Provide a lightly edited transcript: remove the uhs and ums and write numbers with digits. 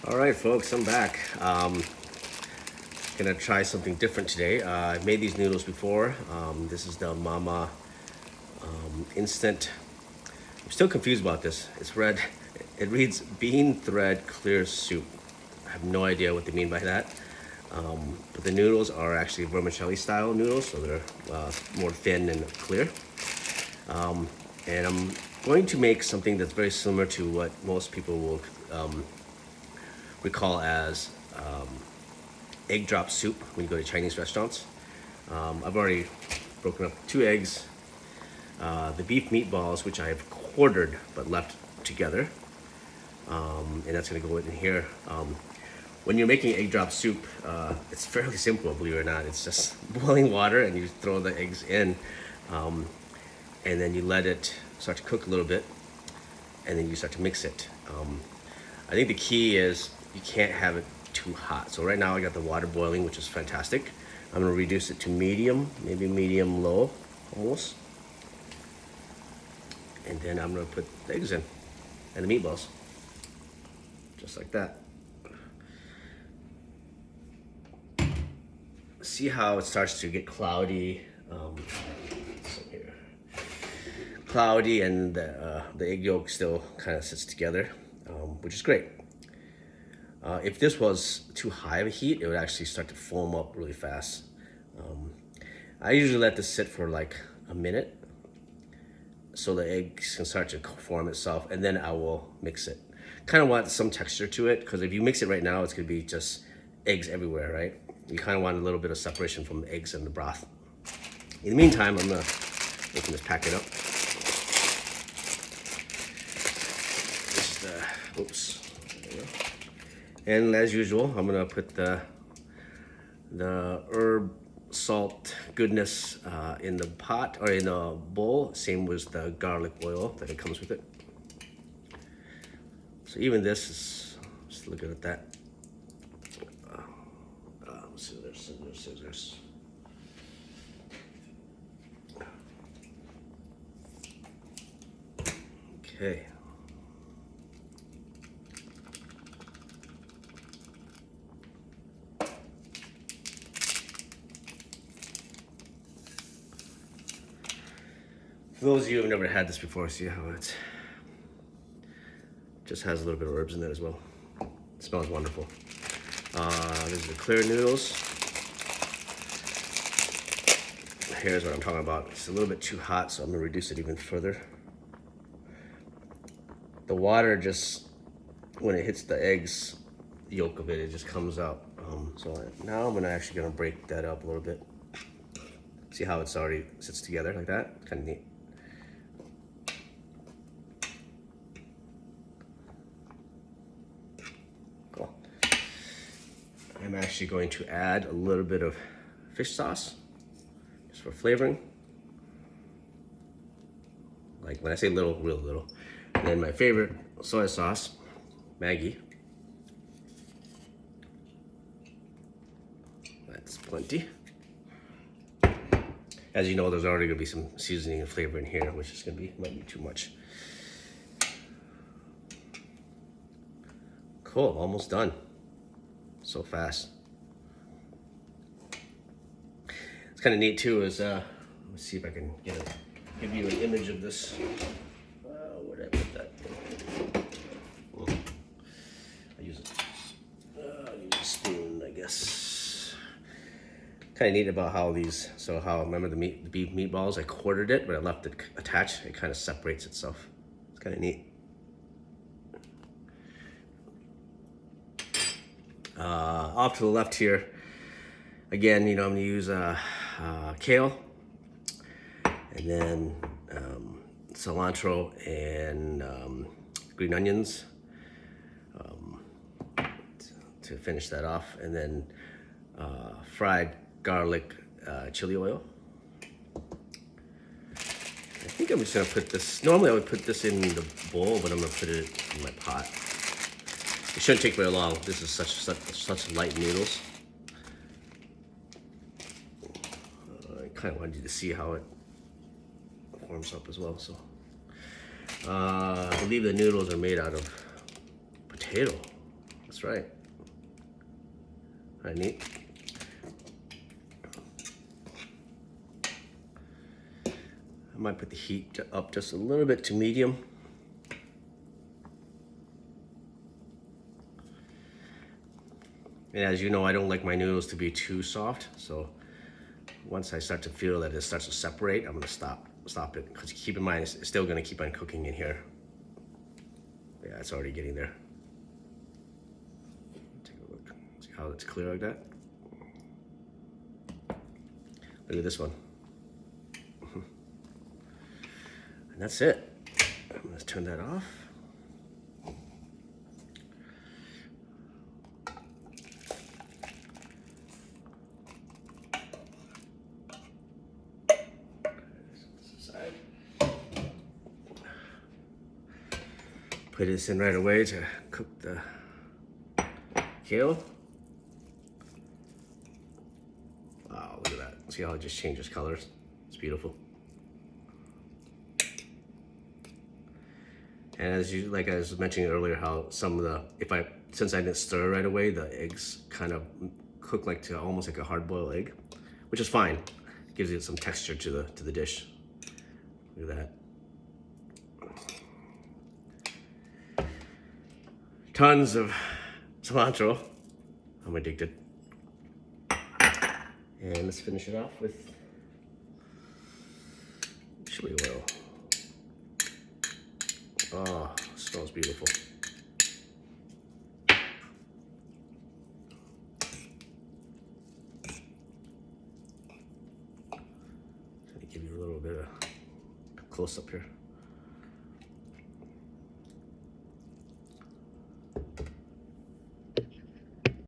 All right, folks, I'm back. Gonna try something different today. I've made these noodles before. This is the Mama Instant. I'm still confused about this. It's red. It reads bean thread clear soup. I have no idea what they mean by that. But the noodles are actually vermicelli style noodles, so they're more thin and clear. And I'm going to make something that's very similar to what most people will recall as egg drop soup when you go to Chinese restaurants. I've already broken up 2 eggs, the beef meatballs, which I've quartered but left together, and that's gonna go in here. When you're making egg drop soup, it's fairly simple, believe it or not. It's just boiling water and you throw the eggs in, and then you let it start to cook a little bit, and then you start to mix it. I think the key is you can't have it too hot. So right now I got the water boiling, which is fantastic. I'm gonna reduce it to medium, maybe medium low, almost. And then I'm gonna put the eggs in and the meatballs, just like that. See how it starts to get cloudy. So here, cloudy, and the egg yolk still kind of sits together, which is great. If this was too high of a heat, it would actually start to foam up really fast. I usually let this sit for like a minute so the eggs can start to form itself, and then I will mix it. Kind of want some texture to it, because if you mix it right now, it's gonna be just eggs everywhere, right? You kind of want a little bit of separation from the eggs and the broth. In the meantime, I'm gonna open this packet up. This is the, oops. There you go. And as usual, I'm gonna put the herb salt goodness in the pot or in a bowl. Same with the garlic oil that it comes with it. So even this is, just looking at that. Scissors. Okay. For those of you who have never had this before, see how it just has a little bit of herbs in there as well. It smells wonderful. This is the clear noodles. Here's what I'm talking about. It's a little bit too hot, so I'm gonna reduce it even further. The water just, when it hits the eggs, the yolk of it, it just comes out. So now I'm actually gonna break that up a little bit. See how it's already sits together like that? Kind of neat. Cool. I'm actually going to add a little bit of fish sauce, just for flavoring. Like when I say little, real little. And then my favorite soy sauce, Maggi. That's plenty. As you know, there's already gonna be some seasoning and flavor in here, which is might be too much. Cool, almost done. So fast. It's kind of neat too. Is let's see if I can give you an image of this. Where did I put that? I use a spoon, I guess. Kind of neat about how these. So how, remember the beef meatballs? I quartered it, but I left it attached. It kind of separates itself. It's kind of neat. Off to the left here, again, I'm gonna use kale, and then cilantro and green onions to finish that off, and then fried garlic chili oil. I think I'm just gonna put this, normally I would put this in the bowl, but I'm gonna put it in my pot. It shouldn't take very long. This is such light noodles. I kind of wanted you to see how it forms up as well. So I believe the noodles are made out of potato. That's right. All right, neat. I might put the heat up just a little bit to medium. And as you know, I don't like my noodles to be too soft, so once I start to feel that it starts to separate, I'm gonna stop it. Because keep in mind, it's still gonna keep on cooking in here. Yeah, it's already getting there. Take a look, see how it's clear like that? Look at this one. And that's it. Let's turn that off. Put this in right away to cook the kale. Wow, look at that. See how it just changes colors? It's beautiful. And as you, like I was mentioning earlier, how some of the, since I didn't stir right away, the eggs kind of cook like to almost like a hard-boiled egg, which is fine. Gives it some texture to the dish. Look at that. Tons of cilantro. I'm addicted. And let's finish it off with chili oil. Oh, smells beautiful. Let me give you a little bit of close up here.